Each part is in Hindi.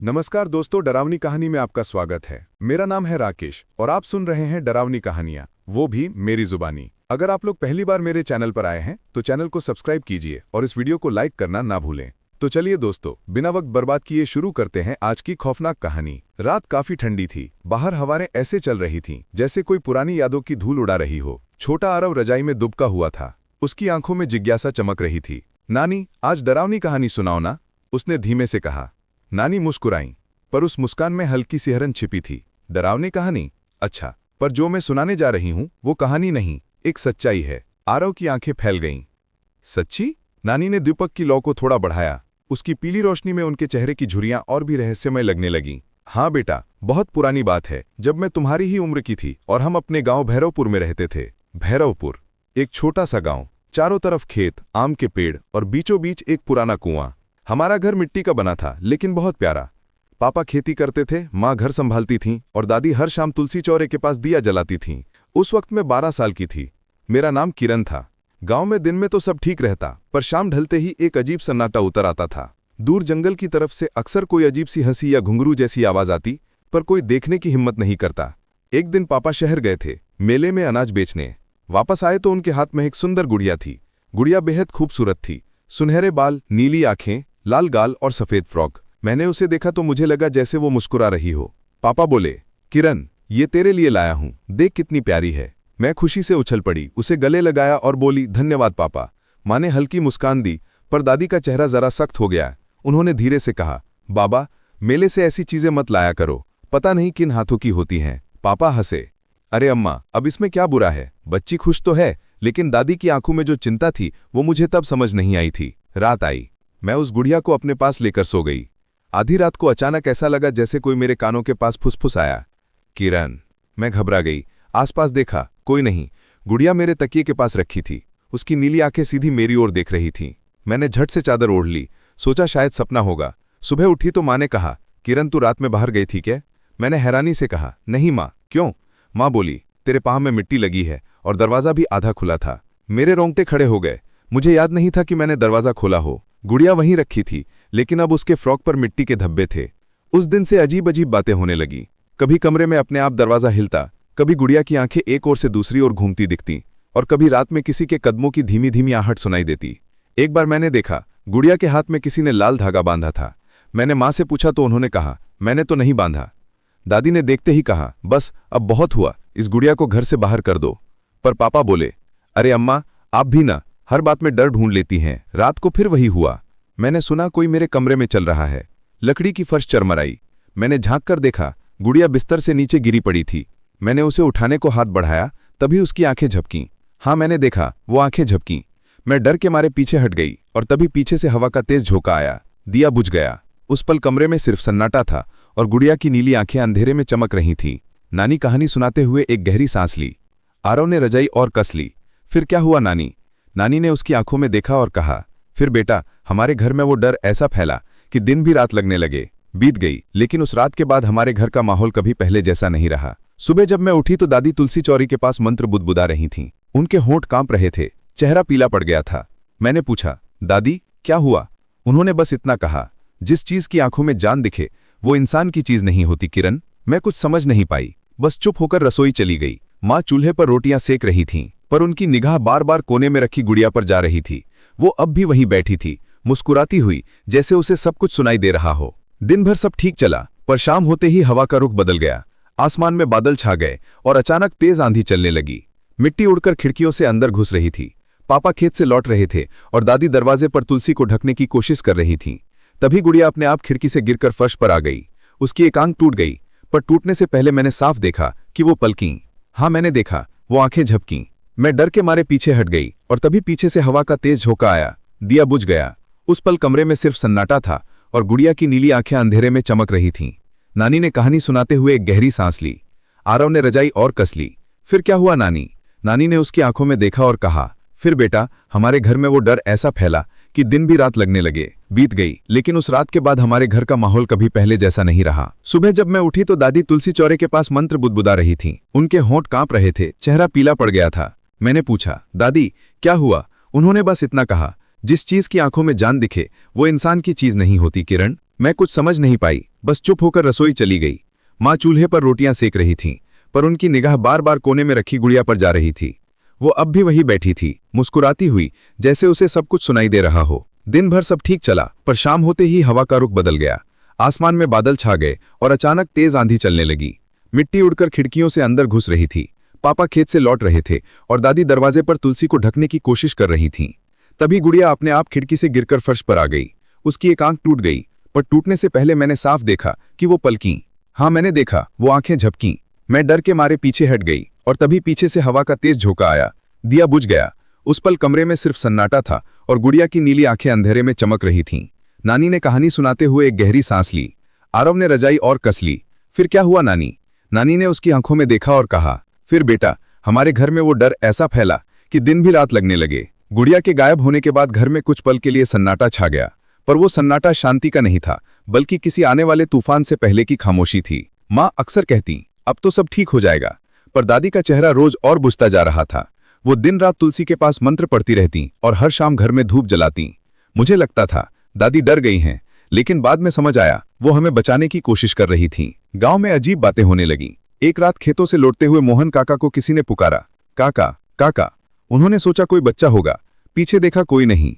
नमस्कार दोस्तों, डरावनी कहानी में आपका स्वागत है। मेरा नाम है राकेश और आप सुन रहे हैं डरावनी कहानियां, वो भी मेरी जुबानी। अगर आप लोग पहली बार मेरे चैनल पर आए हैं तो चैनल को सब्सक्राइब कीजिए और इस वीडियो को लाइक करना ना भूलें। तो चलिए दोस्तों, बिना वक्त बर्बाद किए शुरू करते हैं आज की खौफनाक कहानी। रात काफी ठंडी थी, बाहर हवाएं ऐसे चल रही थीं जैसे कोई पुरानी यादों की धूल उड़ा रही हो। छोटा आरव रजाई में दुबका हुआ था, उसकी आंखों में जिज्ञासा चमक रही थी। नानी, आज डरावनी कहानी सुनाओ ना, उसने धीमे से कहा। नानी मुस्कुराई, पर उस मुस्कान में हल्की सी हरन छिपी थी। डरावनी कहानी? अच्छा, पर जो मैं सुनाने जा रही हूं वो कहानी नहीं, एक सच्चाई है। आरव की आंखें फैल गईं। सच्ची? नानी ने दीपक की लौ को थोड़ा बढ़ाया। उसकी पीली रोशनी में उनके चेहरे की झुर्रियां और भी रहस्यमय लगने लगीं। हाँ बेटा, बहुत पुरानी बात है, जब मैं तुम्हारी ही उम्र की थी और हम अपने गांव भैरवपुर में रहते थे। भैरवपुर, एक छोटा सा गांव, चारों तरफ खेत, आम के पेड़ और बीचों बीच एक पुराना कुआं। हमारा घर मिट्टी का बना था, लेकिन बहुत प्यारा। पापा खेती करते थे, माँ घर संभालती थीं और दादी हर शाम तुलसी चौरे के पास दिया जलाती थीं। उस वक्त मैं 12 साल की थी। मेरा नाम किरण था। गांव में दिन में तो सब ठीक रहता, पर शाम ढलते ही एक अजीब सन्नाटा उतर आता था। दूर जंगल की तरफ से अक्सर कोई अजीब सी हंसी या घुंघरू जैसी आवाज आती, पर कोई देखने की हिम्मत नहीं करता। एक दिन पापा शहर गए थे, मेले में अनाज बेचने। वापस आए तो उनके हाथ में एक सुंदर गुड़िया थी। गुड़िया बेहद खूबसूरत थी, सुनहरे बाल, नीली आंखें, लाल गाल और सफेद फ्रॉक। मैंने उसे देखा तो मुझे लगा जैसे वो मुस्कुरा रही हो। पापा बोले, किरण, ये तेरे लिए लाया हूं, देख कितनी प्यारी है। मैं खुशी से उछल पड़ी, उसे गले लगाया और बोली, धन्यवाद पापा। माँ ने हल्की मुस्कान दी, पर दादी का चेहरा जरा सख्त हो गया। उन्होंने धीरे से कहा, बाबा, मेले से ऐसी चीजें मत लाया करो, पता नहीं किन हाथों की होती हैं। पापा हंसे। अरे अम्मा, अब इसमें क्या बुरा है, बच्ची खुश तो है। लेकिन दादी की आंखों में जो चिंता थी वो मुझे तब समझ नहीं आई थी। रात आई, मैं उस गुड़िया को अपने पास लेकर सो गई। आधी रात को अचानक ऐसा लगा जैसे कोई मेरे कानों के पास फुसफुसाया, किरण। मैं घबरा गई, आसपास देखा, कोई नहीं। गुड़िया मेरे तकिए के पास रखी थी, उसकी नीली आंखें सीधी मेरी ओर देख रही थीं। मैंने झट से चादर ओढ़ ली, सोचा शायद सपना होगा। सुबह उठी तो माँ ने कहा, किरण तू रात में बाहर गई थी क्या? मैंने हैरानी से कहा, नहीं माँ, क्यों? माँ बोली, तेरे पाँव में मिट्टी लगी है और दरवाजा भी आधा खुला था। मेरे रोंगटे खड़े हो गए। मुझे याद नहीं था कि मैंने दरवाजा खोला हो। गुड़िया वहीं रखी थी, लेकिन अब उसके फ्रॉक पर मिट्टी के धब्बे थे। उस दिन से अजीब अजीब बातें होने लगी। कभी कमरे में अपने आप दरवाजा हिलता, कभी गुड़िया की आंखें एक ओर से दूसरी ओर घूमती दिखती, और कभी रात में किसी के कदमों की धीमी धीमी आहट सुनाई देती। एक बार मैंने देखा, गुड़िया के हाथ में किसी ने लाल धागा बांधा था। मैंने माँ से पूछा तो उन्होंने कहा, मैंने तो नहीं बांधा। दादी ने देखते ही कहा, बस अब बहुत हुआ, इस गुड़िया को घर से बाहर कर दो। पर पापा बोले, अरे अम्मा, आप भी ना हर बात में डर ढूंढ लेती हैं। रात को फिर वही हुआ। मैंने सुना कोई मेरे कमरे में चल रहा है। लकड़ी की फर्श चरमराई। मैंने झांक कर देखा, गुड़िया बिस्तर से नीचे गिरी पड़ी थी। मैंने उसे उठाने को हाथ बढ़ाया, तभी उसकी आंखें झपकीं। हाँ, मैंने देखा, वो आंखें झपकीं। मैं डर के मारे पीछे हट गई और तभी पीछे से हवा का तेज झोंका आया। दिया बुझ गया। उस पल कमरे में सिर्फ सन्नाटा था और गुड़िया की नीली आंखें अंधेरे में चमक रही थीं। नानी कहानी सुनाते हुए एक गहरी सांस ली। आरव ने रजाई और कस ली। फिर क्या हुआ नानी? नानी ने उसकी आंखों में देखा और कहा, फिर बेटा, हमारे घर में वो डर ऐसा फैला कि दिन भी रात लगने लगे। बीत गई, लेकिन उस रात के बाद हमारे घर का माहौल कभी पहले जैसा नहीं रहा। सुबह जब मैं उठी तो दादी तुलसी चौरी के पास मंत्र बुदबुदा रही थीं। उनके होंठ कांप रहे थे, चेहरा पीला पड़ गया था। मैंने पूछा, दादी क्या हुआ? उन्होंने बस इतना कहा, जिस चीज की आंखों में जान दिखे वो इंसान की चीज नहीं होती किरण। मैं कुछ समझ नहीं पाई, बस चुप होकर रसोई चली गई। माँ चूल्हे पर रोटियां सेक रही थीं, पर उनकी निगाह बार बार कोने में रखी गुड़िया पर जा रही थी। वो अब भी वहीं बैठी थी, मुस्कुराती हुई, जैसे उसे सब कुछ सुनाई दे रहा हो। दिन भर सब ठीक चला, पर शाम होते ही हवा का रुख बदल गया। आसमान में बादल छा गए और अचानक तेज आंधी चलने लगी। मिट्टी उड़कर खिड़कियों से अंदर घुस रही थी। पापा खेत से लौट रहे थे और दादी दरवाजे पर तुलसी को ढकने की कोशिश कर रही थी। तभी गुड़िया अपने आप खिड़की से गिरकर फर्श पर आ गई। उसकी एक आंख टूट गई, पर टूटने से पहले मैंने साफ देखा कि वो पलकीं। हाँ, मैंने देखा, वो आंखें झपकीं। मैं डर के मारे पीछे हट गई और तभी पीछे से हवा का तेज झोंका आया। दिया बुझ गया। उस पल कमरे में सिर्फ सन्नाटा था और गुड़िया की नीली आंखें अंधेरे में चमक रही थीं। नानी ने कहानी सुनाते हुए एक गहरी सांस ली। आरव ने रजाई और कस ली। फिर क्या हुआ नानी? नानी ने उसकी आंखों में देखा और कहा, फिर बेटा, हमारे घर में वो डर ऐसा फैला कि दिन भी रात लगने लगे। बीत गई, लेकिन उस रात के बाद हमारे घर का माहौल कभी पहले जैसा नहीं रहा। सुबह जब मैं उठी तो दादी तुलसी चौरे के पास मंत्र बुदबुदा रही थीं। उनके होंठ कांप रहे थे, चेहरा पीला पड़ गया था। मैंने पूछा, दादी क्या हुआ? उन्होंने बस इतना कहा, जिस चीज की आंखों में जान दिखे वो इंसान की चीज नहीं होती किरण। मैं कुछ समझ नहीं पाई, बस चुप होकर रसोई चली गई। माँ चूल्हे पर रोटियां सेक रही थीं, पर उनकी निगाह बार बार कोने में रखी गुड़िया पर जा रही थी। वो अब भी वही बैठी थी, मुस्कुराती हुई, जैसे उसे सब कुछ सुनाई दे रहा हो। दिन भर सब ठीक चला, पर शाम होते ही हवा का रुख बदल गया। आसमान में बादल छा गए और अचानक तेज आंधी चलने लगी। मिट्टी उड़कर खिड़कियों से अंदर घुस रही थी। पापा खेत से लौट रहे थे और दादी दरवाजे पर तुलसी को ढकने की कोशिश कर रही थीं। तभी गुड़िया अपने आप खिड़की से गिरकर फर्श पर आ गई। उसकी एक आंख टूट गई, पर टूटने से पहले मैंने साफ देखा कि वो पलकी। हाँ, मैंने देखा, वो आंखें झपकीं। मैं डर के मारे पीछे हट गई और तभी पीछे से हवा का तेज झोंका आया। दिया बुझ गया। उस पल कमरे में सिर्फ सन्नाटा था और गुड़िया की नीली आंखें अंधेरे में चमक रही थीं। नानी ने कहानी सुनाते हुए एक गहरी सांस ली। आरव ने रजाई और कस ली। फिर क्या हुआ नानी? नानी ने उसकी आंखों में देखा और कहा, फिर बेटा, हमारे घर में वो डर ऐसा फैला कि दिन भी रात लगने लगे। गुड़िया के गायब होने के बाद घर में कुछ पल के लिए सन्नाटा छा गया, पर वो सन्नाटा शांति का नहीं था, बल्कि किसी आने वाले तूफान से पहले की खामोशी थी। माँ अक्सर कहती, अब तो सब ठीक हो जाएगा, पर दादी का चेहरा रोज और बुझता जा रहा था। वो दिन रात तुलसी के पास मंत्र पढ़ती रहती और हर शाम घर में धूप जलाती। मुझे लगता था दादी डर गई हैं, लेकिन बाद में समझ आया वो हमें बचाने की कोशिश कर रही थीं। गांव में अजीब बातें होने लगीं। एक रात खेतों से लौटते हुए मोहन काका को किसी ने पुकारा, काका काका। उन्होंने सोचा कोई बच्चा होगा। पीछे देखा, कोई नहीं।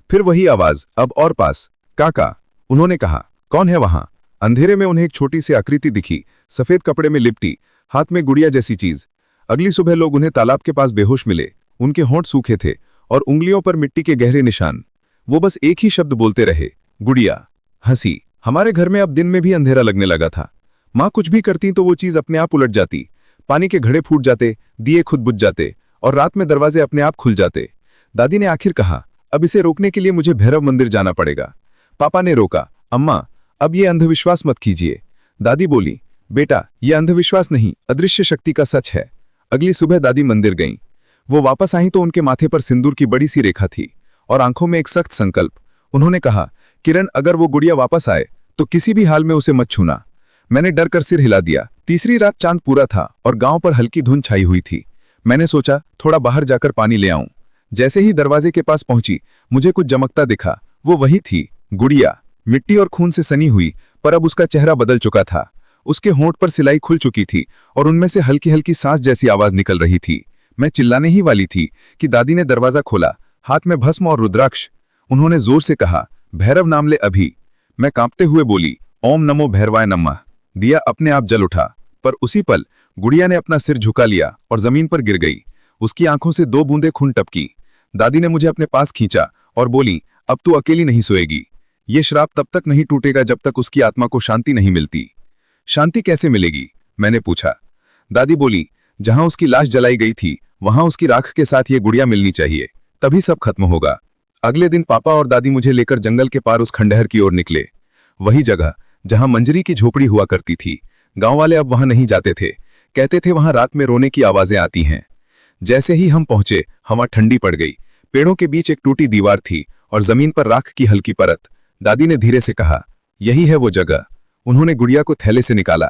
फिर वही आवाज, अब और पास, काका। उन्होंने कहा, कौन है वहां? अंधेरे में उन्हें एक छोटी सी आकृति दिखी, सफेद कपड़े में लिपटी, हाथ में गुड़िया जैसी चीज। अगली सुबह लोग उन्हें तालाब के पास बेहोश मिले। उनके होंठ सूखे थे और उंगलियों पर मिट्टी के गहरे निशान। वो बस एक ही शब्द बोलते रहे, गुड़िया। हंसी। हमारे घर में अब दिन में भी अंधेरा लगने लगा था। माँ कुछ भी करती तो वो चीज अपने आप उलट जाती। पानी के घड़े फूट जाते, दिए खुद बुझ जाते और रात में दरवाजे अपने आप खुल जाते। दादी ने आखिर कहा, अब इसे रोकने के लिए मुझे भैरव मंदिर जाना पड़ेगा। पापा ने रोका, अम्मा, अब ये अंधविश्वास मत कीजिए। दादी बोली, बेटा, ये अंधविश्वास नहीं, अदृश्य शक्ति का सच है। अगली सुबह दादी मंदिर गईं। वो वापस आई तो उनके माथे पर सिंदूर की बड़ी सी रेखा थी और आंखों में एक सख्त संकल्प। उन्होंने कहा, किरण, अगर वो गुड़िया वापस आए तो किसी भी हाल में उसे मत छूना। मैंने डर कर सिर हिला दिया। तीसरी रात चांद पूरा था और गांव पर हल्की धुंध छाई हुई थी। मैंने सोचा थोड़ा बाहर जाकर पानी ले आऊं। जैसे ही दरवाजे के पास पहुंची, मुझे कुछ चमकता दिखा। वो वही थी, गुड़िया, मिट्टी और खून से सनी हुई, पर अब उसका चेहरा बदल चुका था। उसके होंठ पर सिलाई खुल चुकी थी और उनमें से हल्की हल्की सांस जैसी आवाज निकल रही थी। मैं चिल्लाने ही वाली थी कि दादी ने दरवाजा खोला, हाथ में भस्म और रुद्राक्ष। उन्होंने जोर से कहा, भैरव नाम ले अभी। मैं कांपते हुए बोली, ओम नमो भैरवाय नमः। दिया अपने आप जल उठा, पर उसी पल गुड़िया ने अपना सिर झुका लिया और जमीन पर गिर गई। उसकी आंखों से 2 बूंदें खून टपकी। दादी ने मुझे अपने पास खींचा और बोली, अब तू अकेली नहीं सोएगी। ये श्राप तब तक नहीं टूटेगा जब तक उसकी आत्मा को शांति नहीं मिलती। शांति कैसे मिलेगी? मैंने पूछा। दादी बोली, जहां उसकी लाश जलाई गई थी वहां उसकी राख के साथ ये गुड़िया मिलनी चाहिए, तभी सब खत्म होगा। अगले दिन पापा और दादी मुझे लेकर जंगल के पार उस खंडहर की ओर निकले। वही जगह जहां मंजरी की झोपड़ी हुआ करती थी। गांव वाले अब वहां नहीं जाते थे, कहते थे वहां रात में रोने की आवाजें आती हैं। जैसे ही हम पहुंचे, हवा ठंडी पड़ गई। पेड़ों के बीच एक टूटी दीवार थी और जमीन पर राख की हल्की परत। दादी ने धीरे से कहा, यही है वो जगह। उन्होंने गुड़िया को थैले से निकाला,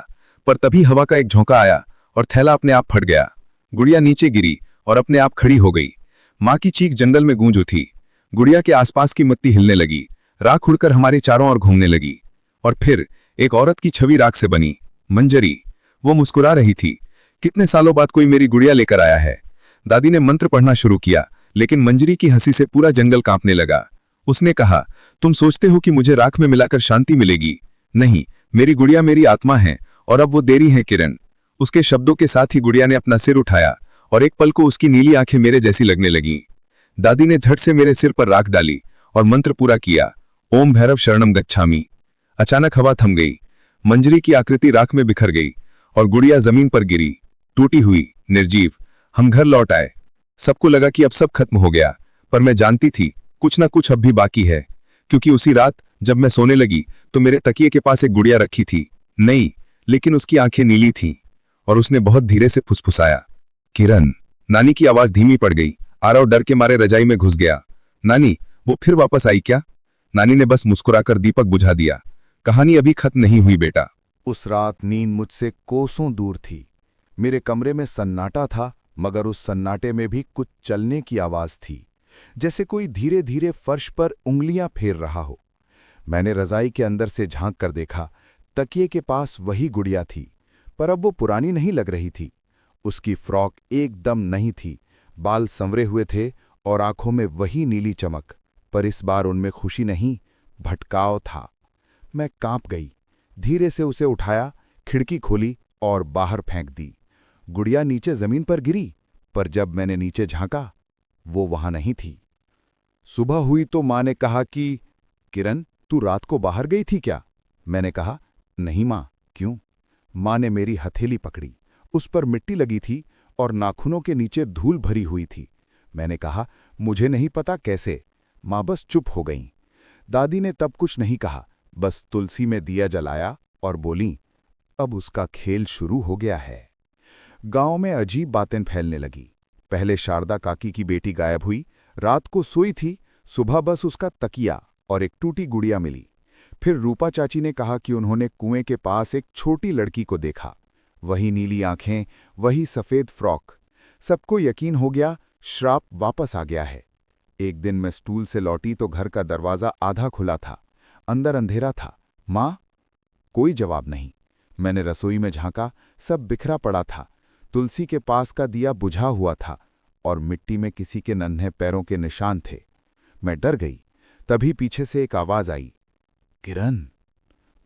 पर तभी हवा का एक झोंका आया और थैला अपने आप फट गया। गुड़िया नीचे गिरी और अपने आप खड़ी हो गई। माँ की चीख जंगल में गूंज उठी। गुड़िया के आसपास की मिट्टी हिलने लगी। राख उड़कर हमारे चारों ओर घूमने लगी। और फिर एक औरत की छवि राख से बनी, मंजरी। वो मुस्कुरा रही थी। कितने सालों बाद कोई मेरी गुड़िया लेकर आया है। दादी ने मंत्र पढ़ना शुरू किया, लेकिन मंजरी की हंसी से पूरा जंगल कांपने लगा। उसने कहा, तुम सोचते हो कि मुझे राख में मिलाकर शांति मिलेगी? नहीं, मेरी गुड़िया मेरी आत्मा है और अब वो देरी है किरण। उसके शब्दों के साथ ही गुड़िया ने अपना सिर उठाया और एक पल को उसकी नीली आंखें मेरे जैसी लगने लगीं। दादी ने झट से मेरे सिर पर राख डाली और मंत्र पूरा किया, ओम भैरव शरणम गच्छामि। अचानक हवा थम गई। मंजरी की आकृति राख में बिखर गई और गुड़िया जमीन पर गिरी, टूटी हुई, निर्जीव। हम घर लौट आए। सबको लगा कि अब सब खत्म हो गया, पर मैं जानती थी कुछ ना कुछ अब भी बाकी है, क्योंकि उसी रात जब मैं सोने लगी तो मेरे तकिए के पास एक गुड़िया रखी थी। नहीं, लेकिन उसकी आंखें नीली थीं और उसने बहुत धीरे से फुसफुसाया, किरण। नानी की आवाज धीमी पड़ गई। आरव डर के मारे रजाई में घुस गया। नानी, वो फिर वापस आई क्या? नानी ने बस मुस्कुराकर दीपक बुझा दिया। कहानी अभी खत्म नहीं हुई बेटा। उस रात नींद मुझसे कोसों दूर थी। मेरे कमरे में सन्नाटा था, मगर उस सन्नाटे में भी कुछ चलने की आवाज थी, जैसे कोई धीरे धीरे फर्श पर उंगलियां फेर रहा हो। मैंने रजाई के अंदर से झांक कर देखा। तकिए के पास वही गुड़िया थी, पर अब वो पुरानी नहीं लग रही थी। उसकी फ्रॉक एकदम नई थी, बाल संवरे हुए थे और आंखों में वही नीली चमक, पर इस बार उनमें खुशी नहीं, भटकाव था। मैं कांप गई, धीरे से उसे उठाया, खिड़की खोली और बाहर फेंक दी। गुड़िया नीचे जमीन पर गिरी, पर जब मैंने नीचे झांका, वो वहां नहीं थी। सुबह हुई तो माँ ने कहा कि किरण, तू रात को बाहर गई थी क्या? मैंने कहा, नहीं माँ, क्यों? माँ ने मेरी हथेली पकड़ी, उस पर मिट्टी लगी थी और नाखूनों के नीचे धूल भरी हुई थी। मैंने कहा, मुझे नहीं पता कैसे। माँ बस चुप हो गईं। दादी ने तब कुछ नहीं कहा, बस तुलसी में दिया जलाया और बोलीं, अब उसका खेल शुरू हो गया है। गांव में अजीब बातें फैलने लगी। पहले शारदा काकी की बेटी गायब हुई, रात को सोई थी, सुबह बस उसका तकिया और एक टूटी गुड़िया मिली। फिर रूपा चाची ने कहा कि उन्होंने कुएं के पास एक छोटी लड़की को देखा, वही नीली आंखें, वही सफेद फ्रॉक। सबको यकीन हो गया, श्राप वापस आ गया है। एक दिन मैं स्टूल से लौटी तो घर का दरवाज़ा आधा खुला था, अंदर अंधेरा था। माँ? कोई जवाब नहीं। मैंने रसोई में झांका, सब बिखरा पड़ा था। तुलसी के पास का दिया बुझा हुआ था और मिट्टी में किसी के नन्हे पैरों के निशान थे। मैं डर गई। तभी पीछे से एक आवाज आई, किरण।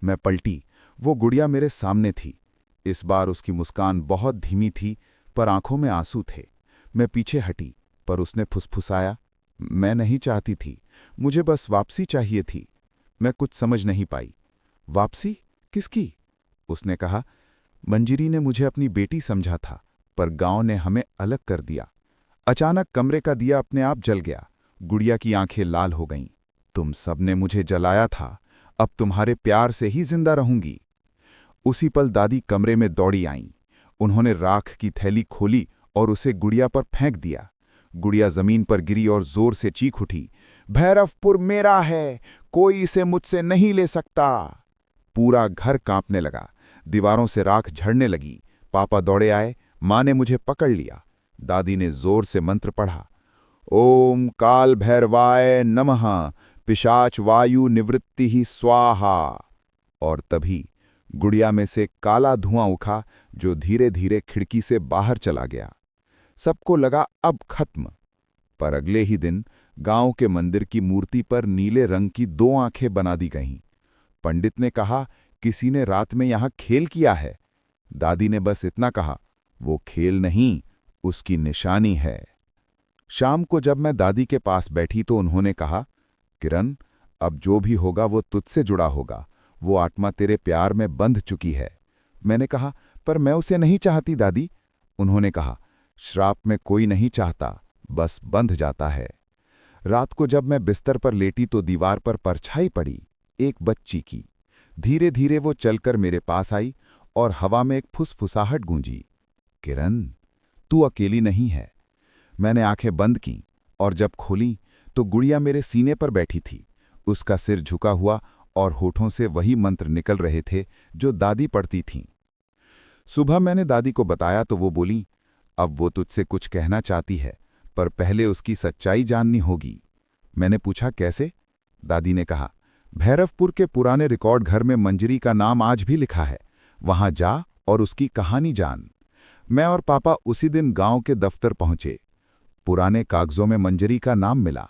मैं पलटी, वो गुड़िया मेरे सामने थी। इस बार उसकी मुस्कान बहुत धीमी थी, पर आंखों में आंसू थे। मैं पीछे हटी, पर उसने फुसफुसाया, मैं नहीं चाहती थी, मुझे बस वापसी चाहिए थी। मैं कुछ समझ नहीं पाई। वापसी? किसकी? उसने कहा, मंजरी ने मुझे अपनी बेटी समझा था, पर गांव ने हमें अलग कर दिया। अचानक कमरे का दिया अपने आप जल गया। गुड़िया की आंखें लाल हो गईं। तुम सबने मुझे जलाया था, अब तुम्हारे प्यार से ही जिंदा रहूंगी। उसी पल दादी कमरे में दौड़ी आईं। उन्होंने राख की थैली खोली और उसे गुड़िया पर फेंक दिया। गुड़िया जमीन पर गिरी और जोर से चीख उठी, भैरवपुर मेरा है, कोई इसे मुझसे नहीं ले सकता। पूरा घर कांपने लगा, दीवारों से राख झड़ने लगी। पापा दौड़े आए, माँ ने मुझे पकड़ लिया। दादी ने जोर से मंत्र पढ़ा, ओम काल भैरवाय नमः, पिशाच वायु निवृत्ति ही स्वाहा। और तभी गुड़िया में से काला धुआं उठा, जो धीरे धीरे खिड़की से बाहर चला गया। सबको लगा अब खत्म। पर अगले ही दिन गांव के मंदिर की मूर्ति पर नीले रंग की 2 आंखें बना दी गईं। पंडित ने कहा, किसी ने रात में यहां खेल किया है। दादी ने बस इतना कहा, वो खेल नहीं, उसकी निशानी है। शाम को जब मैं दादी के पास बैठी तो उन्होंने कहा, किरण, अब जो भी होगा वो तुझसे जुड़ा होगा, वो आत्मा तेरे प्यार में बंध चुकी है। मैंने कहा, पर मैं उसे नहीं चाहती दादी। उन्होंने कहा, श्राप में कोई नहीं चाहता, बस बंध जाता है। रात को जब मैं बिस्तर पर लेटी तो दीवार पर परछाई पड़ी, एक बच्ची की। धीरे धीरे वो चलकर मेरे पास आई और हवा में एक फुसफुसाहट गूंजी, किरण, तू अकेली नहीं है। मैंने आंखें बंद की और जब खोली तो गुड़िया मेरे सीने पर बैठी थी। उसका सिर झुका हुआ और होठों से वही मंत्र निकल रहे थे जो दादी पढ़ती थीं। सुबह मैंने दादी को बताया तो वो बोली, अब वो तुझसे कुछ कहना चाहती है, पर पहले उसकी सच्चाई जाननी होगी। मैंने पूछा, कैसे? दादी ने कहा, भैरवपुर के पुराने रिकॉर्ड घर में मंजरी का नाम आज भी लिखा है, वहां जा और उसकी कहानी जान। मैं और पापा उसी दिन गांव के दफ्तर पहुंचे। पुराने कागजों में मंजरी का नाम मिला,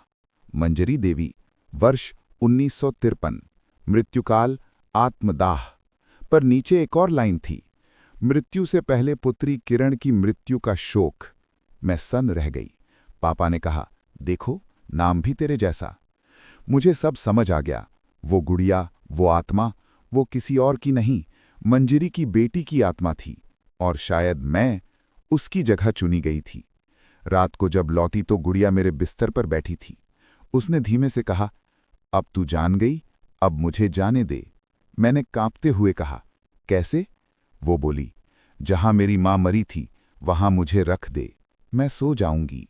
मंजरी देवी, वर्ष 1953, मृत्युकाल आत्मदाह। पर नीचे एक और लाइन थी, मृत्यु से पहले पुत्री किरण की मृत्यु का शोक। मैं सन्न रह गई। पापा ने कहा, देखो, नाम भी तेरे जैसा। मुझे सब समझ आ गया। वो गुड़िया, वो आत्मा, वो किसी और की नहीं, मंजरी की बेटी की आत्मा थी, और शायद मैं उसकी जगह चुनी गई थी। रात को जब लौटी तो गुड़िया मेरे बिस्तर पर बैठी थी। उसने धीमे से कहा, अब तू जान गई, अब मुझे जाने दे। मैंने कांपते हुए कहा, कैसे? वो बोली, जहां मेरी मां मरी थी वहां मुझे रख दे, मैं सो जाऊंगी।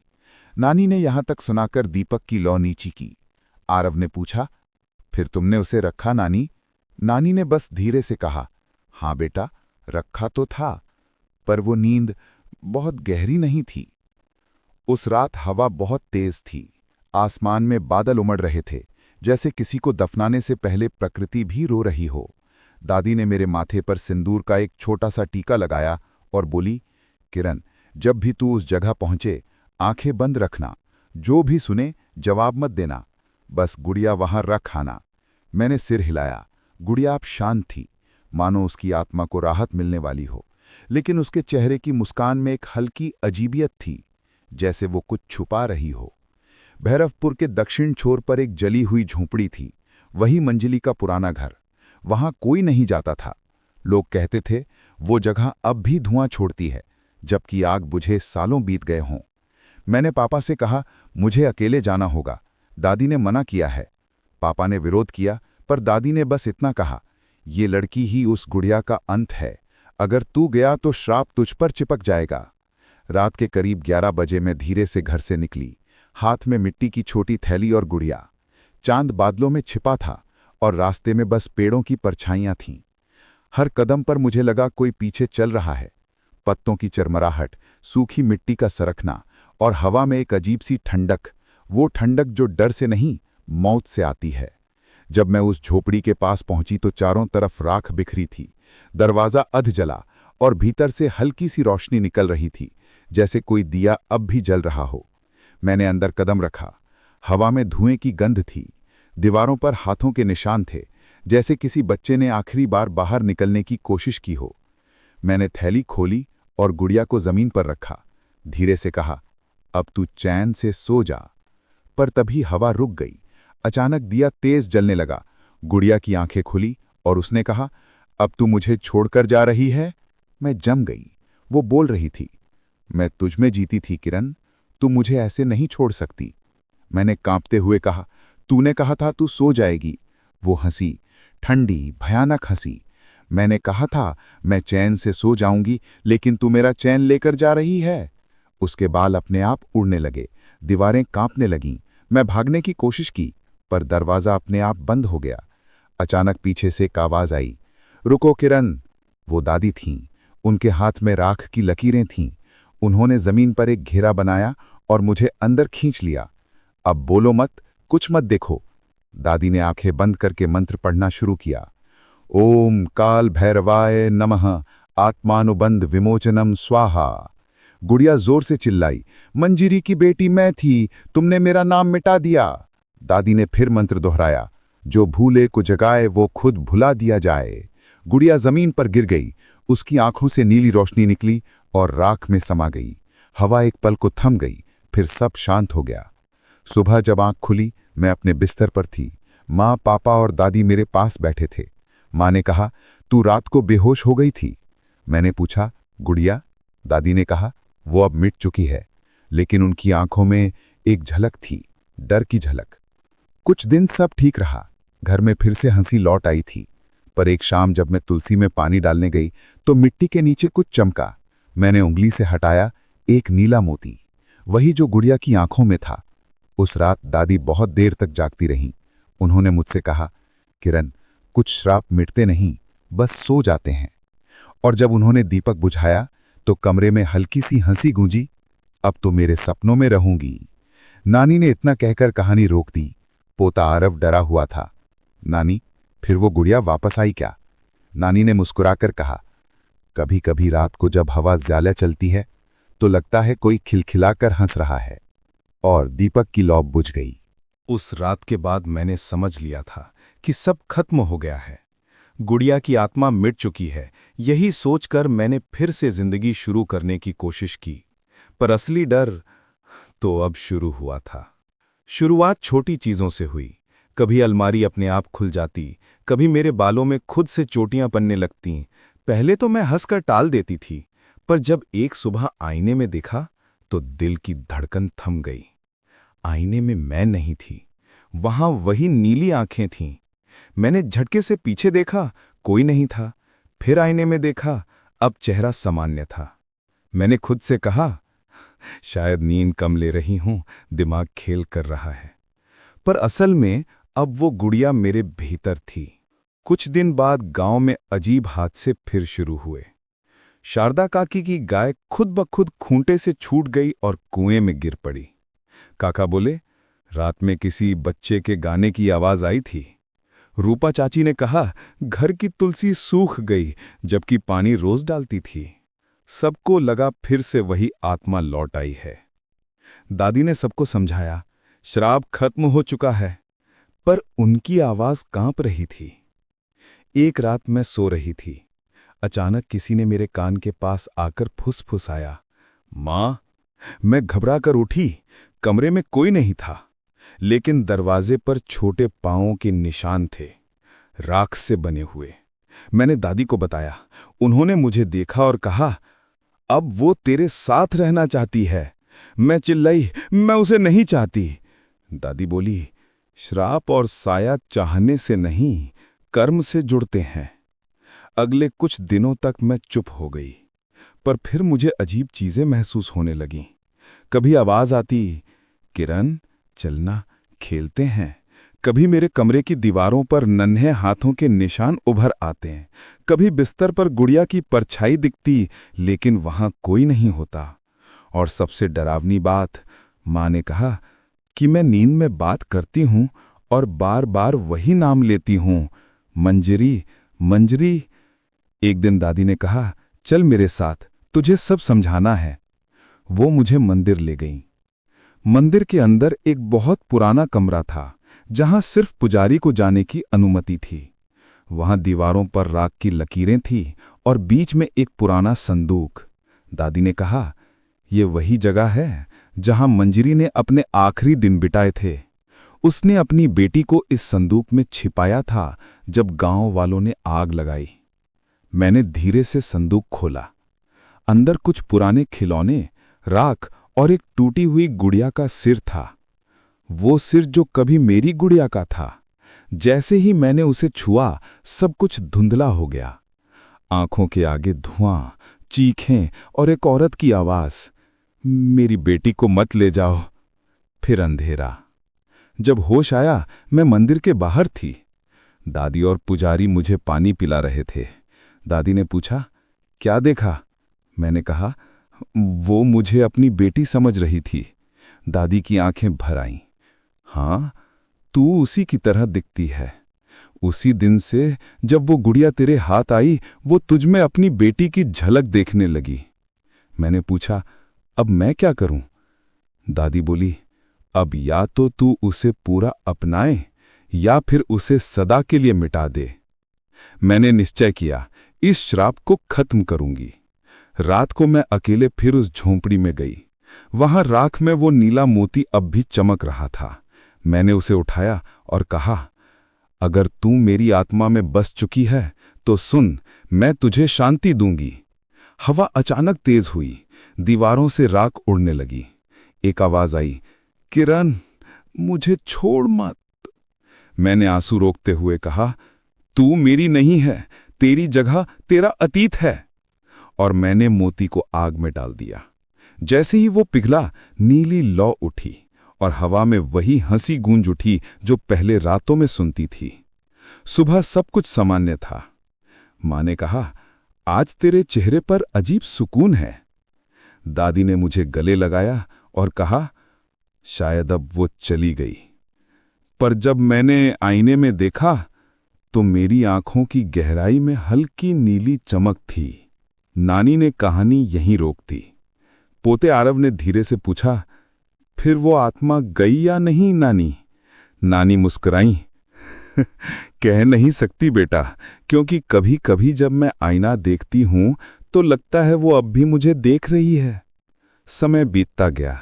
नानी ने यहां तक सुनाकर दीपक की लौ नीची की। आरव ने पूछा, फिर तुमने उसे रखा नानी? नानी ने बस धीरे से कहा, हां बेटा, रखा तो था, पर वो नींद बहुत गहरी नहीं थी। उस रात हवा बहुत तेज थी। आसमान में बादल उमड़ रहे थे, जैसे किसी को दफनाने से पहले प्रकृति भी रो रही हो। दादी ने मेरे माथे पर सिंदूर का एक छोटा सा टीका लगाया और बोली, किरण, जब भी तू उस जगह पहुंचे, आंखें बंद रखना। जो भी सुने जवाब मत देना, बस गुड़िया वहां रख आना। मैंने सिर हिलाया। गुड़िया अब शांत थी, मानो उसकी आत्मा को राहत मिलने वाली हो, लेकिन उसके चेहरे की मुस्कान में एक हल्की अजीबियत थी, जैसे वो कुछ छुपा रही हो। भैरवपुर के दक्षिण छोर पर एक जली हुई झोंपड़ी थी, वही मंजिली का पुराना घर। वहां कोई नहीं जाता था। लोग कहते थे वो जगह अब भी धुआं छोड़ती है, जबकि आग बुझे सालों बीत गए हों। मैंने पापा से कहा, मुझे अकेले जाना होगा। दादी ने मना किया है। पापा ने विरोध किया, पर दादी ने बस इतना कहा, ये लड़की ही उस गुड़िया का अंत है। अगर तू गया तो श्राप तुझ पर चिपक जाएगा। रात के करीब 11 बजे मैं धीरे से घर से निकली, हाथ में मिट्टी की छोटी थैली और गुड़िया। चांद बादलों में छिपा था और रास्ते में बस पेड़ों की परछाइयां थीं। हर कदम पर मुझे लगा कोई पीछे चल रहा है। पत्तों की चरमराहट, सूखी मिट्टी का सरकना और हवा में एक अजीब सी ठंडक, वो ठंडक जो डर से नहीं, मौत से आती है। जब मैं उस झोपड़ी के पास पहुंची तो चारों तरफ राख बिखरी थी। दरवाज़ा अध जला और भीतर से हल्की सी रोशनी निकल रही थी, जैसे कोई दिया अब भी जल रहा हो। मैंने अंदर कदम रखा। हवा में धुएं की गंध थी। दीवारों पर हाथों के निशान थे, जैसे किसी बच्चे ने आखिरी बार बाहर निकलने की कोशिश की हो। मैंने थैली खोली और गुड़िया को जमीन पर रखा। धीरे से कहा, अब तू चैन से सो जा। पर तभी हवा रुक गई। अचानक दिया तेज जलने लगा। गुड़िया की आंखें खुली और उसने कहा, अब तू मुझे छोड़कर जा रही है? मैं जम गई। वो बोल रही थी, मैं तुझ में जीती थी किरण, तू मुझे ऐसे नहीं छोड़ सकती। मैंने कांपते हुए कहा, तूने कहा था तू सो जाएगी। वो हंसी, ठंडी भयानक हंसी। मैंने कहा था मैं चैन से सो जाऊंगी, लेकिन तू मेरा चैन लेकर जा रही है। उसके बाल अपने आप उड़ने लगे, दीवारें कांपने लगीं। मैं भागने की कोशिश की, पर दरवाज़ा अपने आप बंद हो गया। अचानक पीछे से एक आवाज़ आई, रुको किरण। वो दादी थीं। उनके हाथ में राख की लकीरें थीं। उन्होंने ज़मीन पर एक घेरा बनाया और मुझे अंदर खींच लिया। अब बोलो मत, कुछ मत देखो। दादी ने आंखें बंद करके मंत्र पढ़ना शुरू किया। ओम काल भैरवाय नमः आत्मानुबंध विमोचनम स्वाहा। गुड़िया जोर से चिल्लाई, मंजीरी की बेटी मैं थी, तुमने मेरा नाम मिटा दिया। दादी ने फिर मंत्र दोहराया, जो भूले को जगाए वो खुद भुला दिया जाए। गुड़िया जमीन पर गिर गई। उसकी आंखों से नीली रोशनी निकली और राख में समा गई। हवा एक पल को थम गई, फिर सब शांत हो गया। सुबह जब आंख खुली, मैं अपने बिस्तर पर थी। माँ, पापा और दादी मेरे पास बैठे थे। माँ ने कहा, तू रात को बेहोश हो गई थी। मैंने पूछा, गुड़िया? दादी ने कहा, वो अब मिट चुकी है। लेकिन उनकी आंखों में एक झलक थी, डर की झलक। कुछ दिन सब ठीक रहा। घर में फिर से हंसी लौट आई थी। पर एक शाम जब मैं तुलसी में पानी डालने गई तो मिट्टी के नीचे कुछ चमका। मैंने उंगली से हटाया, एक नीला मोती, वही जो गुड़िया की आंखों में था। उस रात दादी बहुत देर तक जागती रहीं। उन्होंने मुझसे कहा, किरण, कुछ श्राप मिटते नहीं, बस सो जाते हैं। और जब उन्होंने दीपक बुझाया तो कमरे में हल्की सी हंसी गूंजी, अब तो मेरे सपनों में रहूंगी। नानी ने इतना कहकर कहानी रोक दी। पोता आरव डरा हुआ था। नानी, फिर वो गुड़िया वापस आई क्या? नानी ने मुस्कुराकर कहा, कभी कभी रात को जब हवा ज्यादा चलती है तो लगता है कोई खिलखिलाकर हंस रहा है। और दीपक की लौ बुझ गई। उस रात के बाद मैंने समझ लिया था कि सब खत्म हो गया है। गुड़िया की आत्मा मिट चुकी है। यही सोचकर मैंने फिर से जिंदगी शुरू करने की कोशिश की। पर असली डर तो अब शुरू हुआ था। शुरुआत छोटी चीजों से हुई। कभी अलमारी अपने आप खुल जाती, कभी मेरे बालों में खुद से चोटियां पड़ने लगतीं। पहले तो मैं हंसकर टाल देती थी, पर जब एक सुबह आईने में देखा तो दिल की धड़कन थम गई। आईने में मैं नहीं थी, वहां वही नीली आंखें थीं। मैंने झटके से पीछे देखा, कोई नहीं था। फिर आईने में देखा, अब चेहरा सामान्य था। मैंने खुद से कहा, शायद नींद कम ले रही हूं, दिमाग खेल कर रहा है। पर असल में अब वो गुड़िया मेरे भीतर थी। कुछ दिन बाद गांव में अजीब हादसे फिर शुरू हुए। शारदा काकी की गाय खुद ब खुद खूंटे से छूट गई और कुएं में गिर पड़ी। काका बोले, रात में किसी बच्चे के गाने की आवाज आई थी। रूपा चाची ने कहा, घर की तुलसी सूख गई जबकि पानी रोज डालती थी। सबको लगा फिर से वही आत्मा लौट आई है। दादी ने सबको समझाया, श्राप खत्म हो चुका है, पर उनकी आवाज कांप रही थी। एक रात मैं सो रही थी। अचानक किसी ने मेरे कान के पास आकर फुसफुसाया, मां। मैं घबरा कर उठी। कमरे में कोई नहीं था, लेकिन दरवाजे पर छोटे पांवों के निशान थे, राख से बने हुए। मैंने दादी को बताया। उन्होंने मुझे देखा और कहा, अब वो तेरे साथ रहना चाहती है। मैं चिल्लाई, मैं उसे नहीं चाहती। दादी बोली, श्राप और साया चाहने से नहीं, कर्म से जुड़ते हैं। अगले कुछ दिनों तक मैं चुप हो गई, पर फिर मुझे अजीब चीजें महसूस होने लगीं। कभी आवाज आती, किरण चलना, खेलते हैं। कभी मेरे कमरे की दीवारों पर नन्हे हाथों के निशान उभर आते हैं। कभी बिस्तर पर गुड़िया की परछाई दिखती, लेकिन वहां कोई नहीं होता। और सबसे डरावनी बात, मां ने कहा कि मैं नींद में बात करती हूं और बार बार वही नाम लेती हूं, मंजरी मंजरी। एक दिन दादी ने कहा, चल मेरे साथ, तुझे सब समझाना है। वो मुझे मंदिर ले गईं। मंदिर के अंदर एक बहुत पुराना कमरा था, जहां सिर्फ पुजारी को जाने की अनुमति थी। वहां दीवारों पर राख की लकीरें थीं और बीच में एक पुराना संदूक। दादी ने कहा, ये वही जगह है जहां मंजरी ने अपने आखिरी दिन बिताए थे। उसने अपनी बेटी को इस संदूक में छिपाया था जब गांव वालों ने आग लगाई। मैंने धीरे से संदूक खोला। अंदर कुछ पुराने खिलौने, राख और एक टूटी हुई गुड़िया का सिर था। वो सिर जो कभी मेरी गुड़िया का था। जैसे ही मैंने उसे छुआ, सब कुछ धुंधला हो गया। आंखों के आगे धुआं, चीखें और एक औरत की आवाज, मेरी बेटी को मत ले जाओ। फिर अंधेरा। जब होश आया, मैं मंदिर के बाहर थी। दादी और पुजारी मुझे पानी पिला रहे थे। दादी ने पूछा, क्या देखा? मैंने कहा, वो मुझे अपनी बेटी समझ रही थी। दादी की आंखें भर आईं। हाँ, तू उसी की तरह दिखती है। उसी दिन से जब वो गुड़िया तेरे हाथ आई, वो तुझ में अपनी बेटी की झलक देखने लगी। मैंने पूछा, अब मैं क्या करूं? दादी बोली, अब या तो तू उसे पूरा अपनाए या फिर उसे सदा के लिए मिटा दे। मैंने निश्चय किया, इस श्राप को खत्म करूंगी। रात को मैं अकेले फिर उस झोंपड़ी में गई। वहां राख में वो नीला मोती अब भी चमक रहा था। मैंने उसे उठाया और कहा, अगर तू मेरी आत्मा में बस चुकी है तो सुन, मैं तुझे शांति दूंगी। हवा अचानक तेज हुई। दीवारों से राख उड़ने लगी। एक आवाज आई, किरण मुझे छोड़ मत। मैंने आंसू रोकते हुए कहा, तू मेरी नहीं है, तेरी जगह तेरा अतीत है। और मैंने मोती को आग में डाल दिया। जैसे ही वो पिघला, नीली लौ उठी और हवा में वही हंसी गूंज उठी जो पहले रातों में सुनती थी। सुबह सब कुछ सामान्य था। मां ने कहा, आज तेरे चेहरे पर अजीब सुकून है। दादी ने मुझे गले लगाया और कहा, शायद अब वो चली गई। पर जब मैंने आईने में देखा तो मेरी आंखों की गहराई में हल्की नीली चमक थी। नानी ने कहानी यहीं रोक दी। पोते आरव ने धीरे से पूछा, फिर वो आत्मा गई या नहीं नानी? नानी मुस्कुराई, कह नहीं सकती बेटा, क्योंकि कभी कभी जब मैं आईना देखती हूं तो लगता है वो अब भी मुझे देख रही है। समय बीतता गया।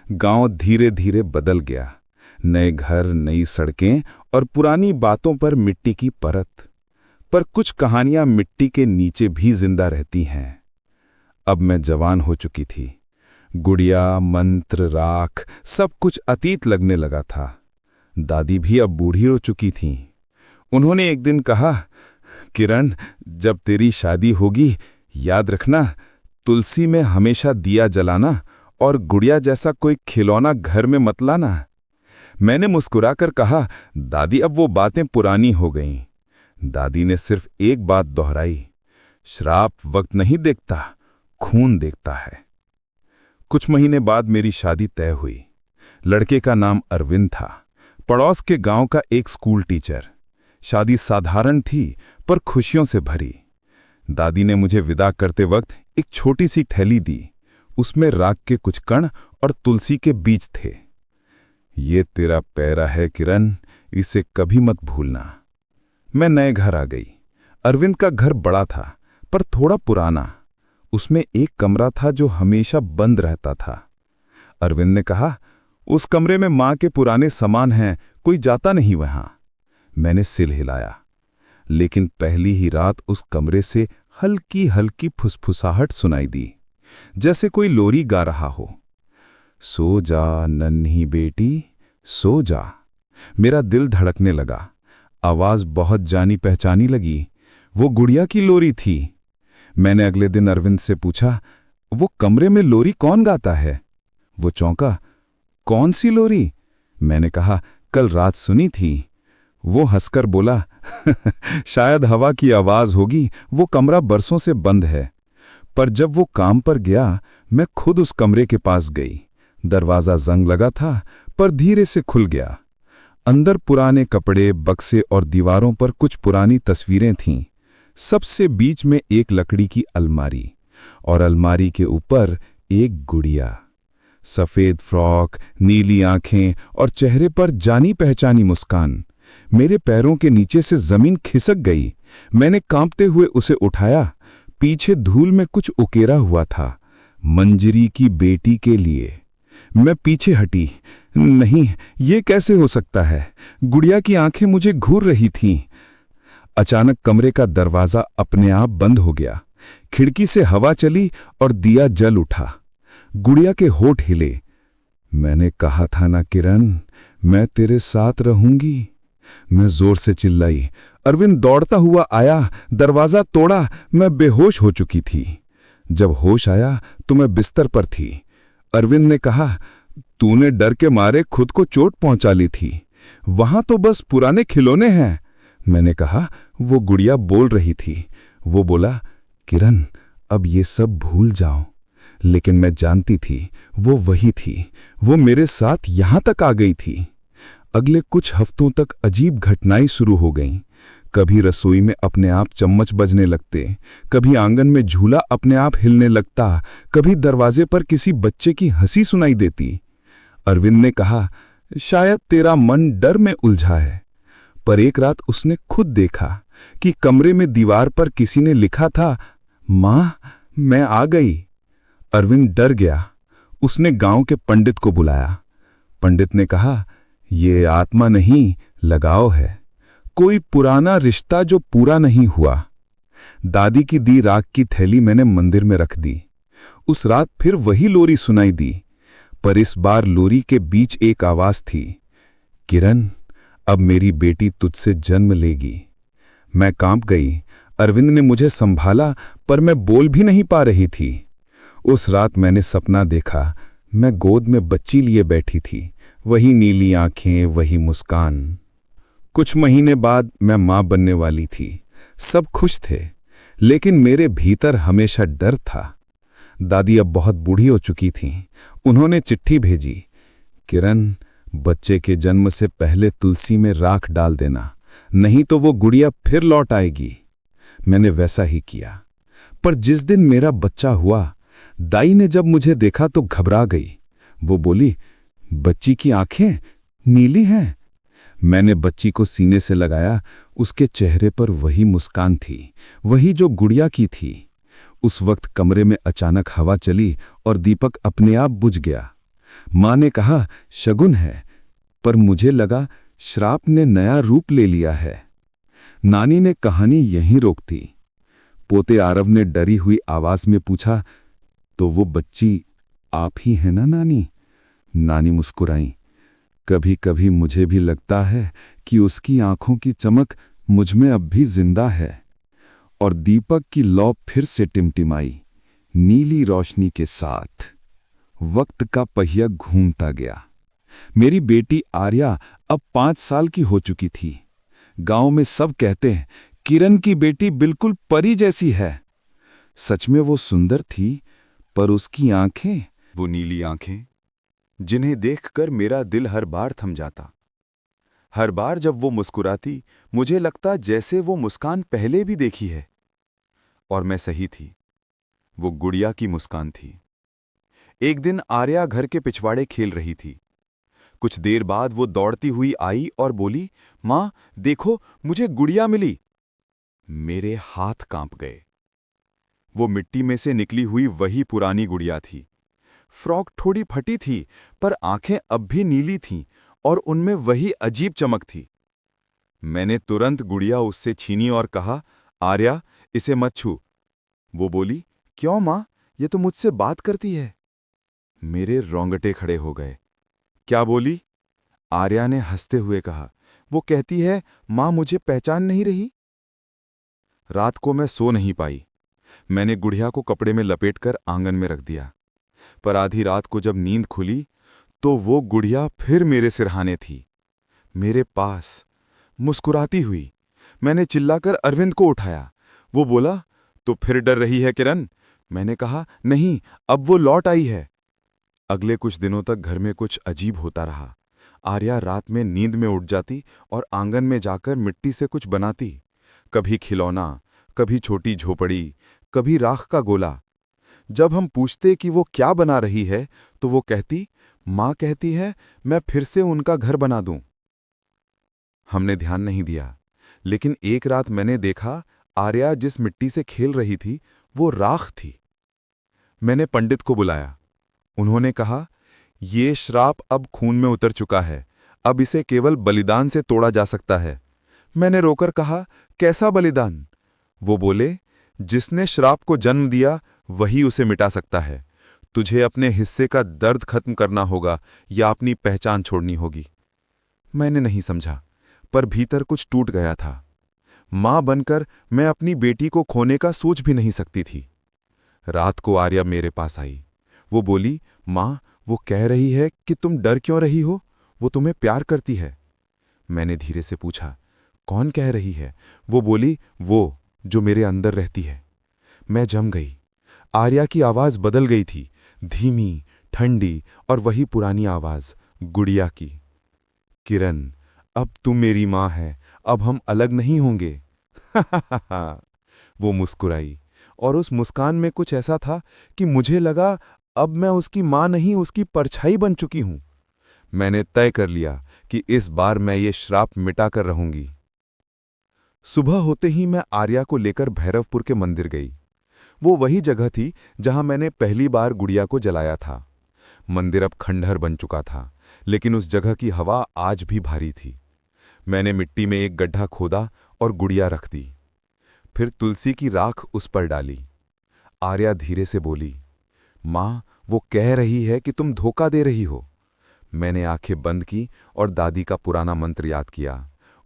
गांव धीरे धीरे बदल गया। नए घर, नई सड़कें और पुरानी बातों पर मिट्टी की परत। पर कुछ कहानियां मिट्टी के नीचे भी जिंदा रहती हैं। अब मैं जवान हो चुकी थी। गुड़िया, मंत्र, राख सब कुछ अतीत लगने लगा था। दादी भी अब बूढ़ी हो चुकी थीं। उन्होंने एक दिन कहा, किरण, जब तेरी शादी होगी, याद रखना, तुलसी में हमेशा दिया जलाना और गुड़िया जैसा कोई खिलौना घर में मत लाना। मैंने मुस्कुराकर कहा, दादी अब वो बातें पुरानी हो गईं। दादी ने सिर्फ एक बात दोहराई, श्राप वक्त नहीं देखता, खून देखता है। कुछ महीने बाद मेरी शादी तय हुई। लड़के का नाम अरविंद था, पड़ोस के गांव का एक स्कूल टीचर। शादी साधारण थी पर खुशियों से भरी। दादी ने मुझे विदा करते वक्त एक छोटी सी थैली दी। उसमें राख के कुछ कण और तुलसी के बीज थे। ये तेरा पैरा है किरण, इसे कभी मत भूलना। मैं नए घर आ गई। अरविंद का घर बड़ा था पर थोड़ा पुराना। उसमें एक कमरा था जो हमेशा बंद रहता था। अरविंद ने कहा, उस कमरे में मां के पुराने सामान हैं, कोई जाता नहीं वहां। मैंने सिर हिलाया, लेकिन पहली ही रात उस कमरे से हल्की हल्की फुसफुसाहट सुनाई दी, जैसे कोई लोरी गा रहा हो। सो जा नन्ही बेटी, सो जा। मेरा दिल धड़कने लगा। आवाज बहुत जानी पहचानी लगी। वो गुड़िया की लोरी थी। मैंने अगले दिन अरविंद से पूछा, वो कमरे में लोरी कौन गाता है? वो चौंका, कौन सी लोरी? मैंने कहा, कल रात सुनी थी। वो हंसकर बोला, शायद हवा की आवाज होगी, वो कमरा बरसों से बंद है। पर जब वो काम पर गया, मैं खुद उस कमरे के पास गई। दरवाजा जंग लगा था, पर धीरे से खुल गया। अंदर पुराने कपड़े, बक्से और दीवारों पर कुछ पुरानी तस्वीरें थीं। सबसे बीच में एक लकड़ी की अलमारी, और अलमारी के ऊपर एक गुड़िया। सफेद फ्रॉक, नीली आंखें और चेहरे पर जानी पहचानी मुस्कान। मेरे पैरों के नीचे से जमीन खिसक गई। मैंने कांपते हुए उसे उठाया। पीछे धूल में कुछ उकेरा हुआ था, मंजरी की बेटी के लिए। मैं पीछे हटी। नहीं, ये कैसे हो सकता है? गुड़िया की आंखें मुझे घूर रही थीं। अचानक कमरे का दरवाजा अपने आप बंद हो गया। खिड़की से हवा चली और दिया जल उठा। गुड़िया के होठ हिले। मैंने कहा था ना किरण, मैं तेरे साथ रहूंगी। मैं जोर से चिल्लाई। अरविंद दौड़ता हुआ आया, दरवाजा तोड़ा। मैं बेहोश हो चुकी थी। जब होश आया तो मैं बिस्तर पर थी। अरविंद ने कहा, तूने डर के मारे खुद को चोट पहुंचा ली थी। वहां तो बस पुराने खिलौने हैं। मैंने कहा, वो गुड़िया बोल रही थी। वो बोला, किरण, अब ये सब भूल जाओ। लेकिन मैं जानती थी वो वही थी। वो मेरे साथ यहां तक आ गई थी। अगले कुछ हफ्तों तक अजीब घटनाएं शुरू हो गईं। कभी रसोई में अपने आप चम्मच बजने लगते, कभी आंगन में झूला अपने आप हिलने लगता, कभी दरवाजे पर किसी बच्चे की हंसी सुनाई देती। अरविंद ने कहा, शायद तेरा मन डर में उलझा है। पर एक रात उसने खुद देखा कि कमरे में दीवार पर किसी ने लिखा था, मां, मैं आ गई। अरविंद डर गया। उसने गांव के पंडित को बुलाया। पंडित ने कहा, ये आत्मा नहीं, लगाव है, कोई पुराना रिश्ता जो पूरा नहीं हुआ। दादी की दी राख की थैली मैंने मंदिर में रख दी। उस रात फिर वही लोरी सुनाई दी, पर इस बार लोरी के बीच एक आवाज थी, किरण, अब मेरी बेटी तुझसे जन्म लेगी। मैं कांप गई। अरविंद ने मुझे संभाला, पर मैं बोल भी नहीं पा रही थी। उस रात मैंने सपना देखा, मैं गोद में बच्ची लिए बैठी थी, वही नीली आंखें, वही मुस्कान। कुछ महीने बाद मैं मां बनने वाली थी। सब खुश थे, लेकिन मेरे भीतर हमेशा डर था। दादी अब बहुत बूढ़ी हो चुकी थीं। उन्होंने चिट्ठी भेजी, किरण, बच्चे के जन्म से पहले तुलसी में राख डाल देना, नहीं तो वो गुड़िया फिर लौट आएगी। मैंने वैसा ही किया। पर जिस दिन मेरा बच्चा हुआ, दाई ने जब मुझे देखा तो घबरा गई। वो बोली, बच्ची की आंखें नीली हैं। मैंने बच्ची को सीने से लगाया। उसके चेहरे पर वही मुस्कान थी, वही जो गुड़िया की थी। उस वक्त कमरे में अचानक हवा चली और दीपक अपने आप बुझ गया। मां ने कहा, शगुन है, पर मुझे लगा श्राप ने नया रूप ले लिया है। नानी ने कहानी यहीं रोक दी। पोते आरव ने डरी हुई आवाज में पूछा, तो वो बच्ची आप ही है ना नानी? नानी मुस्कुराई। कभी कभी मुझे भी लगता है कि उसकी आंखों की चमक मुझ में अब भी जिंदा है। और दीपक की लौ फिर से टिमटिमाई, नीली रोशनी के साथ। वक्त का पहिया घूमता गया। मेरी बेटी आर्या अब 5 साल की हो चुकी थी। गांव में सब कहते हैं, किरण की बेटी बिल्कुल परी जैसी है। सच में वो सुंदर थी, पर उसकी आंखें, वो नीली आंखें जिन्हें देखकर मेरा दिल हर बार थम जाता। हर बार जब वो मुस्कुराती मुझे लगता जैसे वो मुस्कान पहले भी देखी है। और मैं सही थी, वो गुड़िया की मुस्कान थी। एक दिन आर्या घर के पिछवाड़े खेल रही थी। कुछ देर बाद वो दौड़ती हुई आई और बोली, माँ देखो, मुझे गुड़िया मिली। मेरे हाथ कांप गए। वो मिट्टी में से निकली हुई वही पुरानी गुड़िया थी। फ्रॉक थोड़ी फटी थी, पर आंखें अब भी नीली थीं और उनमें वही अजीब चमक थी। मैंने तुरंत गुड़िया उससे छीनी और कहा, आर्या, इसे मत छू। वो बोली, क्यों माँ, ये तो मुझसे बात करती है। मेरे रोंगटे खड़े हो गए। क्या बोली? आर्या ने हंसते हुए कहा, वो कहती है, माँ मुझे पहचान नहीं रही। रात को मैं सो नहीं पाई। मैंने गुड़िया को कपड़े में लपेटकर आंगन में रख दिया। पर आधी रात को जब नींद खुली तो वो गुड़िया फिर मेरे सिरहाने थी, मेरे पास, मुस्कुराती हुई। मैंने चिल्लाकर अरविंद को उठाया। वो बोला, तो फिर डर रही है किरण? मैंने कहा, नहीं, अब वो लौट आई है। अगले कुछ दिनों तक घर में कुछ अजीब होता रहा। आर्या रात में नींद में उठ जाती और आंगन में जाकर मिट्टी से कुछ बनाती। कभी खिलौना, कभी छोटी झोपड़ी, कभी राख का गोला। जब हम पूछते कि वो क्या बना रही है तो वो कहती, माँ कहती है मैं फिर से उनका घर बना दूं। हमने ध्यान नहीं दिया, लेकिन एक रात मैंने देखा आर्या जिस मिट्टी से खेल रही थी वो राख थी। मैंने पंडित को बुलाया। उन्होंने कहा, ये श्राप अब खून में उतर चुका है, अब इसे केवल बलिदान से तोड़ा जा सकता है। मैंने रोकर कहा, कैसा बलिदान? वो बोले, जिसने श्राप को जन्म दिया वही उसे मिटा सकता है। तुझे अपने हिस्से का दर्द खत्म करना होगा या अपनी पहचान छोड़नी होगी। मैंने नहीं समझा, पर भीतर कुछ टूट गया था। मां बनकर मैं अपनी बेटी को खोने का सोच भी नहीं सकती थी। रात को आर्या मेरे पास आई। वो बोली, मां, वो कह रही है कि तुम डर क्यों रही हो, वो तुम्हें प्यार करती है। मैंने धीरे से पूछा, कौन कह रही है? वो बोली, वो जो मेरे अंदर रहती है। मैं जम गई। आर्या की आवाज बदल गई थी, धीमी, ठंडी और वही पुरानी आवाज, गुड़िया की। किरण, अब तुम मेरी मां है, अब हम अलग नहीं होंगे। वो मुस्कुराई और उस मुस्कान में कुछ ऐसा था कि मुझे लगा अब मैं उसकी मां नहीं, उसकी परछाई बन चुकी हूं। मैंने तय कर लिया कि इस बार मैं ये श्राप मिटाकर रहूंगी। सुबह होते ही मैं आर्या को लेकर भैरवपुर के मंदिर गई। वो वही जगह थी जहां मैंने पहली बार गुड़िया को जलाया था। मंदिर अब खंडहर बन चुका था, लेकिन उस जगह की हवा आज भी भारी थी। मैंने मिट्टी में एक गड्ढा खोदा और गुड़िया रख दी। फिर तुलसी की राख उस पर डाली। आर्या धीरे से बोली, माँ, वो कह रही है कि तुम धोखा दे रही हो। मैंने आंखें बंद की और दादी का पुराना मंत्र याद किया।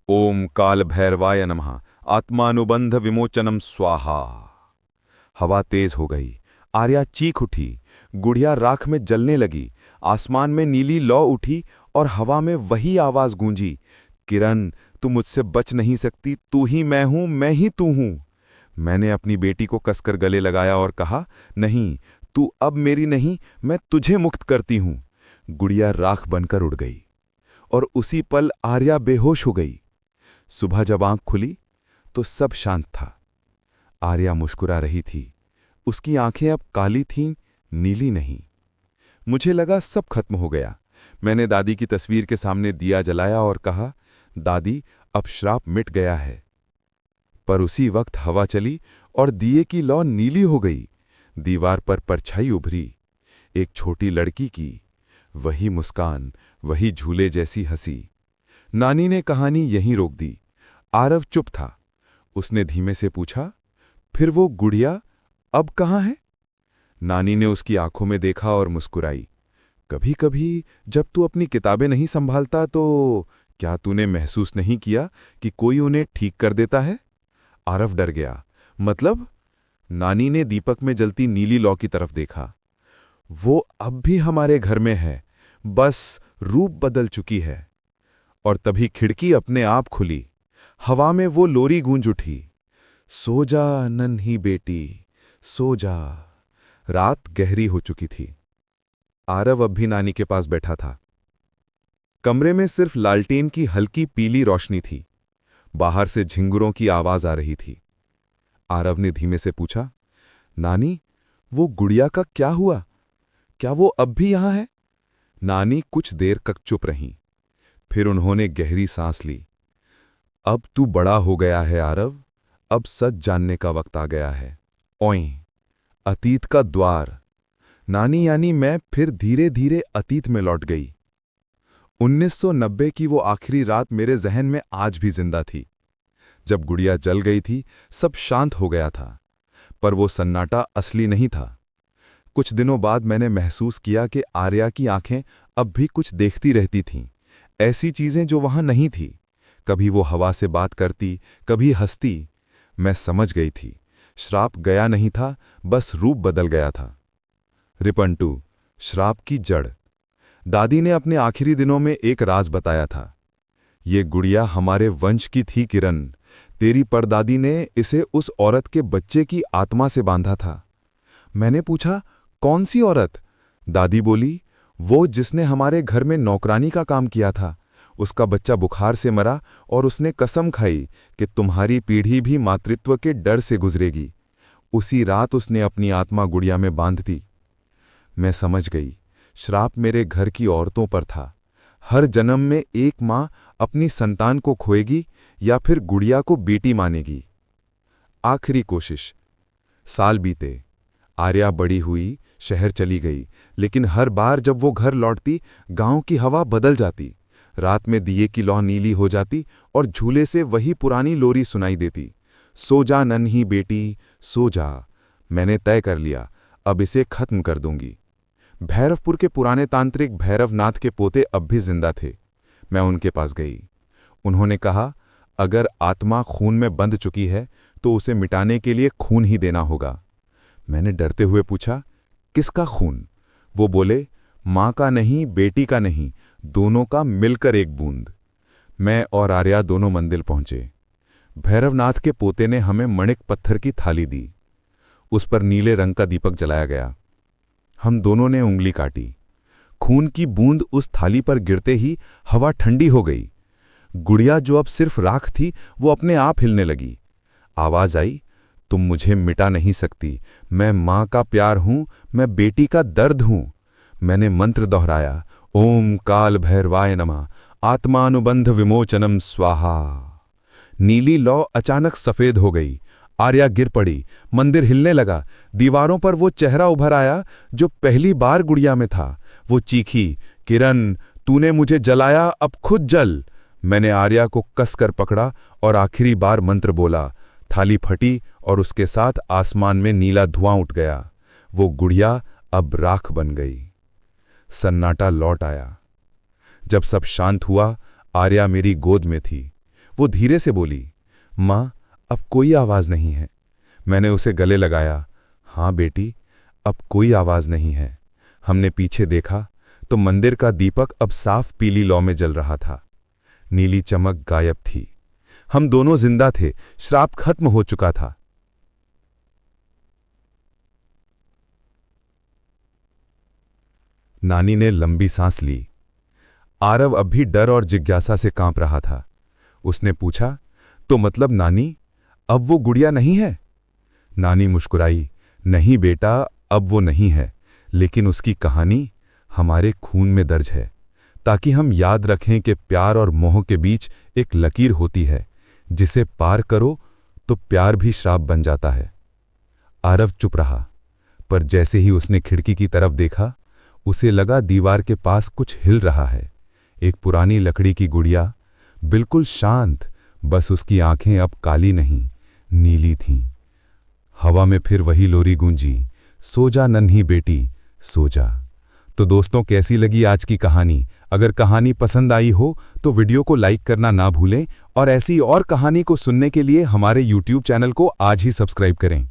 ओम काल भैरवाय नमः, आत्मानुबंध विमोचनम स्वाहा। हवा तेज हो गई। आर्या चीख उठी। गुड़िया राख में जलने लगी। आसमान में नीली लौ उठी और हवा में वही आवाज गूंजी, किरण, तू मुझसे बच नहीं सकती, तू ही मैं हूं, मैं ही तू हूं। मैंने अपनी बेटी को कसकर गले लगाया और कहा, नहीं, तू अब मेरी नहीं, मैं तुझे मुक्त करती हूं। गुड़िया राख बनकर उड़ गई और उसी पल आर्या बेहोश हो गई। सुबह जब आंख खुली तो सब शांत था। आर्या मुस्कुरा रही थी। उसकी आंखें अब काली थीं, नीली नहीं। मुझे लगा सब खत्म हो गया। मैंने दादी की तस्वीर के सामने दिया जलाया और कहा, दादी, अब श्राप मिट गया है। पर उसी वक्त हवा चली और दिए की लौ नीली हो गई। दीवार पर परछाई उभरी, एक छोटी लड़की की। वही मुस्कान, वही झूले जैसी हंसी। नानी ने कहानी यहीं रोक दी। आरव चुप था। उसने धीमे से पूछा, फिर वो गुड़िया अब कहाँ है? नानी ने उसकी आंखों में देखा और मुस्कुराई। कभी कभी जब तू अपनी किताबें नहीं संभालता तो क्या तूने महसूस नहीं किया कि कोई उन्हें ठीक कर देता है? आरव डर गया। मतलब? नानी ने दीपक में जलती नीली लौ की तरफ देखा। वो अब भी हमारे घर में है, बस रूप बदल चुकी है। और तभी खिड़की अपने आप खुली। हवा में वो लोरी गूंज उठी, सो जा नन्ही बेटी, सो जा। रात गहरी हो चुकी थी। आरव अब भी नानी के पास बैठा था। कमरे में सिर्फ लालटेन की हल्की पीली रोशनी थी। बाहर से झिंगुरों की आवाज आ रही थी। आरव ने धीमे से पूछा, नानी, वो गुड़िया का क्या हुआ? क्या वो अब भी यहां है? नानी कुछ देर तक चुप रहीं। फिर उन्होंने गहरी सांस ली। अब तू बड़ा हो गया है आरव, अब सच जानने का वक्त आ गया है। ओए, अतीत का द्वार। नानी यानी मैं फिर धीरे धीरे अतीत में लौट गई। 1990 की वो आखिरी रात मेरे जहन में आज भी जिंदा थी। जब गुड़िया जल गई थी, सब शांत हो गया था, पर वो सन्नाटा असली नहीं था। कुछ दिनों बाद मैंने महसूस किया कि आर्या की आंखें अब भी कुछ देखती रहती थीं, ऐसी चीजें जो वहां नहीं थी। कभी वो हवा से बात करती, कभी हंसती। मैं समझ गई थी, श्राप गया नहीं था, बस रूप बदल गया था। रिपंटू, श्राप की जड़। दादी ने अपने आखिरी दिनों में एक राज बताया था। ये गुड़िया हमारे वंश की थी किरण। तेरी परदादी ने इसे उस औरत के बच्चे की आत्मा से बांधा था। मैंने पूछा, कौन सी औरत? दादी बोली, वो जिसने हमारे घर में नौकरानी का काम किया था। उसका बच्चा बुखार से मरा और उसने कसम खाई कि तुम्हारी पीढ़ी भी मातृत्व के डर से गुजरेगी। उसी रात उसने अपनी आत्मा गुड़िया में बांध दी। मैं समझ गई, श्राप मेरे घर की औरतों पर था। हर जन्म में एक माँ अपनी संतान को खोएगी या फिर गुड़िया को बेटी मानेगी। आखिरी कोशिश। साल बीते, आर्या बड़ी हुई, शहर चली गई, लेकिन हर बार जब वो घर लौटती, गांव की हवा बदल जाती। रात में दिए की लौ नीली हो जाती और झूले से वही पुरानी लोरी सुनाई देती, सो जा नन्ही बेटी, सो जा। मैंने तय कर लिया, अब इसे खत्म कर दूंगी। भैरवपुर के पुराने तांत्रिक भैरवनाथ के पोते अब भी जिंदा थे। मैं उनके पास गई। उन्होंने कहा, अगर आत्मा खून में बंध चुकी है तो उसे मिटाने के लिए खून ही देना होगा। मैंने डरते हुए पूछा, किसका खून? वो बोले, माँ का नहीं, बेटी का नहीं, दोनों का मिलकर एक बूंद। मैं और आर्या दोनों मंदिर पहुंचे। भैरवनाथ के पोते ने हमें मणिक पत्थर की थाली दी। उस पर नीले रंग का दीपक जलाया गया। हम दोनों ने उंगली काटी। खून की बूंद उस थाली पर गिरते ही हवा ठंडी हो गई। गुड़िया जो अब सिर्फ राख थी, वो अपने आप हिलने लगी। आवाज आई, तुम मुझे मिटा नहीं सकती। मैं माँ का प्यार हूं, मैं बेटी का दर्द हूं। मैंने मंत्र दोहराया, ओम काल भैरवाय नमः, आत्मानुबंध विमोचनम स्वाहा। नीली लौ अचानक सफेद हो गई। आर्या गिर पड़ी। मंदिर हिलने लगा। दीवारों पर वो चेहरा उभर आया जो पहली बार गुड़िया में था। वो चीखी, किरण, तूने मुझे जलाया, अब खुद जल। मैंने आर्या को कसकर पकड़ा और आखिरी बार मंत्र बोला। थाली फटी और उसके साथ आसमान में नीला धुआं उठ गया। वो गुड़िया अब राख बन गई। सन्नाटा लौट आया। जब सब शांत हुआ, आर्या मेरी गोद में थी। वो धीरे से बोली, माँ, अब कोई आवाज नहीं है। मैंने उसे गले लगाया। हाँ बेटी, अब कोई आवाज नहीं है। हमने पीछे देखा तो मंदिर का दीपक अब साफ पीली लौ में जल रहा था। नीली चमक गायब थी। हम दोनों जिंदा थे। श्राप खत्म हो चुका था। नानी ने लंबी सांस ली। आरव अब भी डर और जिज्ञासा से कांप रहा था। उसने पूछा, तो मतलब नानी, अब वो गुड़िया नहीं है? नानी मुस्कुराई, नहीं बेटा, अब वो नहीं है, लेकिन उसकी कहानी हमारे खून में दर्ज है, ताकि हम याद रखें कि प्यार और मोह के बीच एक लकीर होती है, जिसे पार करो तो प्यार भी श्राप बन जाता है। आरव चुप रहा, पर जैसे ही उसने खिड़की की तरफ देखा, उसे लगा दीवार के पास कुछ हिल रहा है। एक पुरानी लकड़ी की गुड़िया, बिल्कुल शांत, बस उसकी आंखें अब काली नहीं, नीली थीं। हवा में फिर वही लोरी गूंजी, सो जा नन्ही बेटी, सो जा। तो दोस्तों, कैसी लगी आज की कहानी? अगर कहानी पसंद आई हो तो वीडियो को लाइक करना ना भूलें और ऐसी और कहानी को सुनने के लिए हमारे YouTube चैनल को आज ही सब्सक्राइब करें।